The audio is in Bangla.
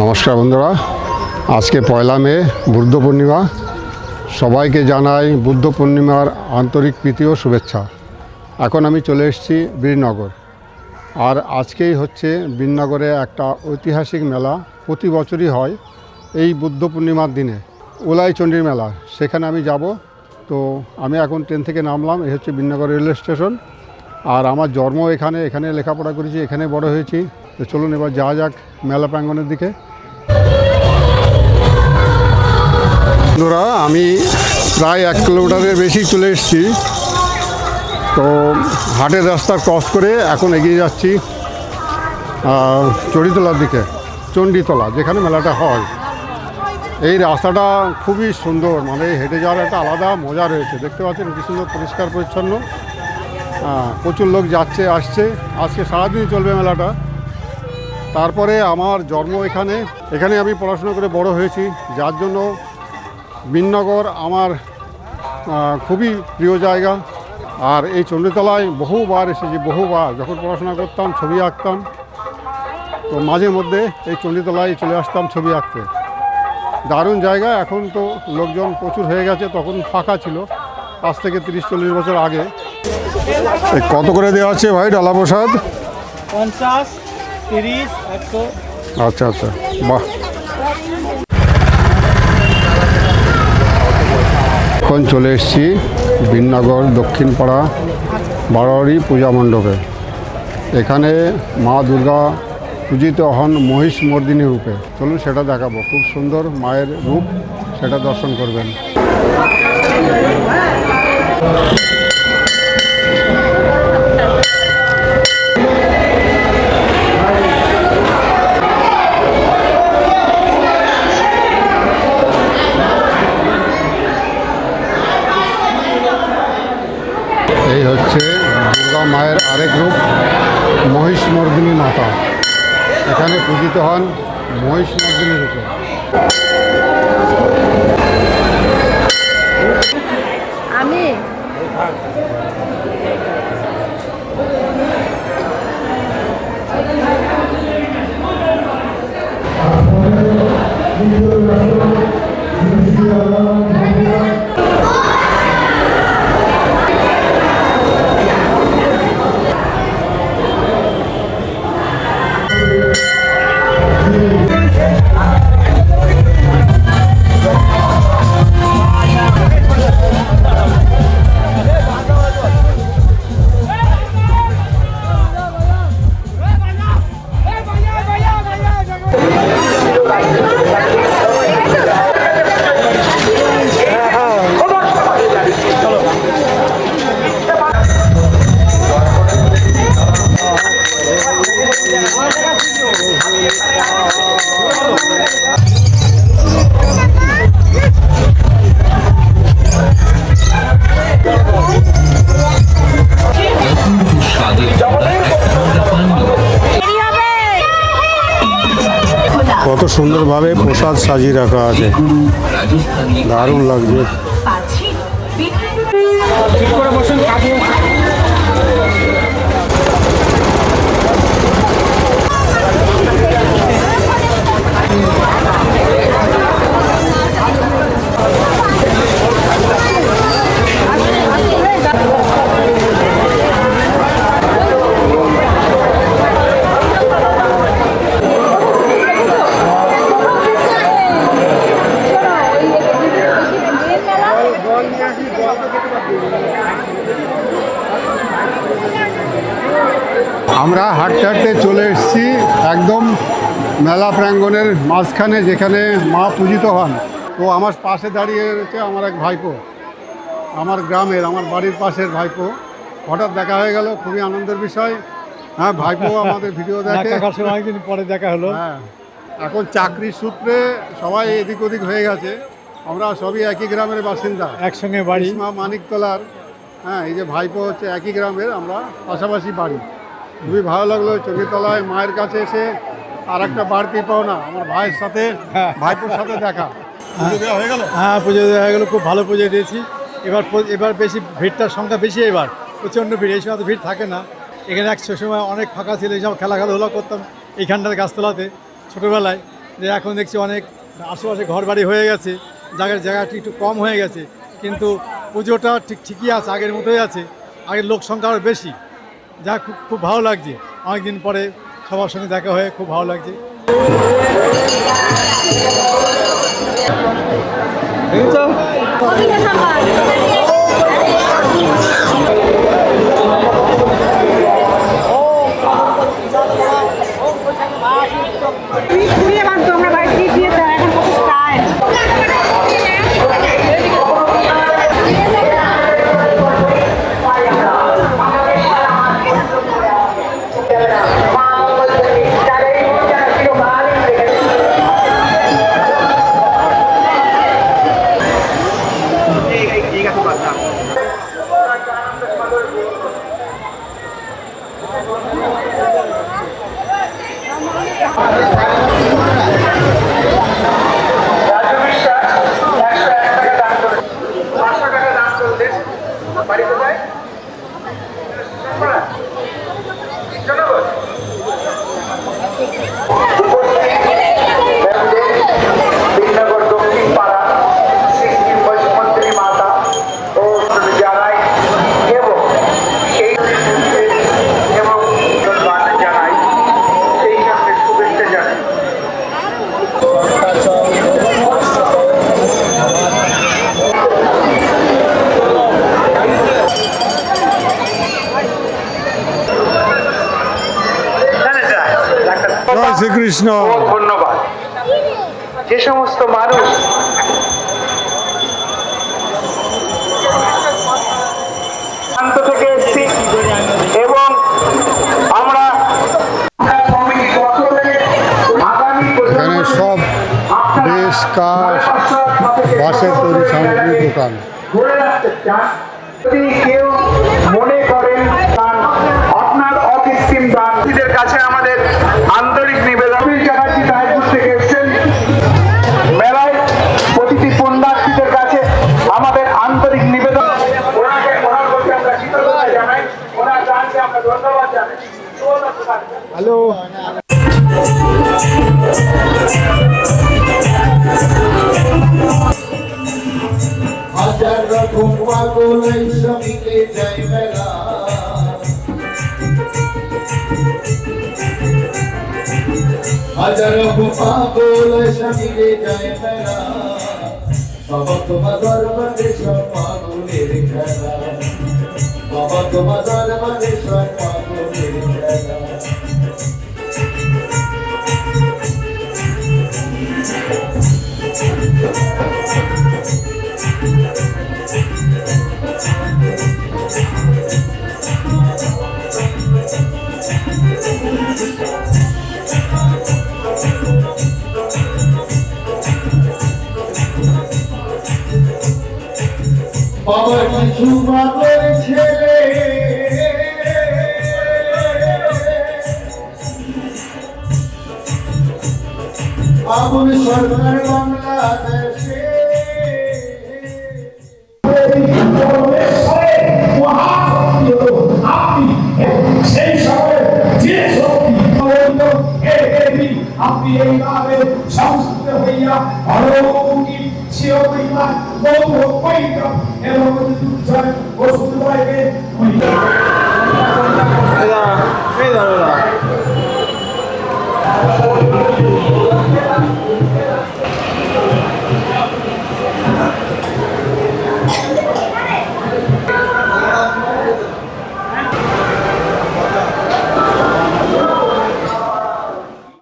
নমস্কার বন্ধুরা, আজকে পয়লা মে বুদ্ধ পূর্ণিমা। সবাইকে জানাই বুদ্ধ পূর্ণিমার আন্তরিক প্রীতি ও শুভেচ্ছা। এখন আমি চলে এসেছি বীরনগর, আর আজকেই হচ্ছে বীরনগরে একটা ঐতিহাসিক মেলা, প্রতি বছরই হয় এই বুদ্ধ পূর্ণিমার দিনে, উলাই চণ্ডীর মেলা। সেখানে আমি যাব। তো আমি এখন ট্রেন থেকে নামলাম, এই হচ্ছে বীরনগর রেলওয়ে স্টেশন। আর আমার জন্ম এখানে লেখাপড়া করেছি, এখানে বড় হয়েছি। তো চলুন এবার যাওয়া যাক মেলা প্রাঙ্গণের দিকে। বন্ধুরা, আমি প্রায় 1 কিলোমিটারের বেশি চলে এসেছি। তো হাটের রাস্তা ক্রস করে এখন এগিয়ে যাচ্ছি চণ্ডীতলার দিকে, চণ্ডীতলা যেখানে মেলাটা হয়। এই রাস্তাটা খুবই সুন্দর, মানে হেঁটে যাওয়ার একটা আলাদা মজা রয়েছে। দেখতে পাচ্ছেন কি সুন্দর পরিষ্কার পরিচ্ছন্ন। প্রচুর লোক যাচ্ছে আসছে। আজকে সারাদিন চলবে মেলাটা। তারপরে আমার জন্ম এখানে আমি পড়াশোনা করে বড় হয়েছি, যার জন্য বীরনগর আমার খুবই প্রিয় জায়গা। আর এই চণ্ডীতলায় বহুবার এসেছি, বহুবার। যখন পড়াশোনা করতাম, ছবি আঁকতাম, তো মাঝে মধ্যে এই চণ্ডীতলায় চলে আসতাম ছবি আঁকতে। দারুণ জায়গা। এখন তো লোকজন প্রচুর হয়ে গেছে, তখন ফাঁকা ছিল, আজ থেকে 30-40 বছর আগে। কত করে দেওয়া আছে ভাই ডালা প্রসাদ? 50, 30, 100। আচ্ছা আচ্ছা, বাহ। এখন চলে এসেছি বীরনগর দক্ষিণপাড়া বারোয়ারি পূজা মণ্ডপে। এখানে মা দুর্গা পূজিত হন মহিষ মর্দিনী রূপে। চলুন সেটা দেখাবো। খুব সুন্দর মায়ের রূপ, সেটা দর্শন করবেন। এই হচ্ছে দুর্গা মায়ের আরেক রূপ, মহিষ মর্দিনী মাতা। এখানে পূজিত হন মহিষ মর্দিনী রূপে। আমি কত সুন্দরভাবে প্রসাদ সাজিয়ে রাখা আছে, দারুণ লাগছে। আমরা হাঁটতে হাঁটতে চলে এসেছি একদম মেলা প্রাঙ্গণের মাঝখানে, যেখানে মা পূজিত হন। তো আমার পাশে দাঁড়িয়ে রয়েছে আমার এক ভাইপো, আমার গ্রামের, আমার বাড়ির পাশের ভাইপো। হঠাৎ দেখা হয়ে গেল, খুবই আনন্দের বিষয়। হ্যাঁ, ভাইপো আমাদের ভিডিও দেখে, অনেকদিন পরে দেখা হলো। হ্যাঁ, এখন চাকরির সূত্রে সবাই এদিক ওদিক হয়ে গেছে। আমরা সবই একই গ্রামের বাসিন্দা, একসঙ্গে বাড়ি। মা মানিকতলার। হ্যাঁ, এই যে ভাইপো হচ্ছে একই গ্রামের, আমরা পাশাপাশি বাড়ি। খুবই ভালো লাগলো চণ্ডীতলায় মায়ের কাছে এসে। আর একটা বাড়তি পাওনা, আমার ভাইয়ের সাথে, ভাইপোর সাথে দেখা। পুজো দেওয়া হয়ে গেল? হ্যাঁ, পুজো দেওয়া হয়ে গেলো, খুব ভালো পুজো দিয়েছি। এবার বেশি ভিড়টার সংখ্যা বেশি, এবার প্রচণ্ড ভিড়। এই সময় তো ভিড় থাকে না। এখানে এক সময় অনেক ফাঁকা ছিল, এই সব খেলাধুলা করতাম এইখানটার গাছতলাতে ছোটোবেলায়। যে এখন দেখছি অনেক আশেপাশে ঘর বাড়ি হয়ে গেছে, জায়গাটি একটু কম হয়ে গেছে, কিন্তু পুজোটা ঠিকই আছে, আগের মতোই আছে, আগের লোক সংখ্যা আরও বেশি, যা খুব খুব ভালো লাগছে। অনেকদিন পরে সবার সঙ্গে দেখা হয়ে খুব ভালো লাগছে। জয় শ্রীকৃষ্ণ। ধন্যবাদ। যে সমস্ত মানুষ প্রান্ত থেকে এসেছি এবং আমরা এখানে সব বেশ কাঠ বাঁশের তৈরি সামগ্রীর দোকান। ধরে রাখতে চান, যদি কেউ মনে করেন আপনার অকৃত্রিম দানদের কাছে আমাদের আন্তরিক নিবেদন। চ্যাটার্জি রায়পুর থেকে এসেছেন। মেলায় প্রতিটি পুণ্যার্থীদের কাছে আমাদের আন্তরিক নিবেদন, ওনাকে ওনার প্রতি আমরা কৃতজ্ঞতা জানাই, ওনার দানকে আমরা ধন্যবাদ জানাই। হ্যালো, হাজার রকম পাগল শ্রমিকে যায় মেলা, হাজার রকম পাগল শ্রমিকে যায় মেলা, বাবা তোমার দরবারে সব পাগলের খেলা, বাবা তোমার দরবারে সব পাগলের খেলা। বাবা কিছু বাপের ছেলে, আবুল সরকার বাংলাদেশে, সেই সময় যে শক্তি আপনি এইভাবে সংস্কৃত হইয়া অলৌকিক চিরপরিমাণ বহু পৈত্র এবং দুর্জয় বস্তু পাইবে।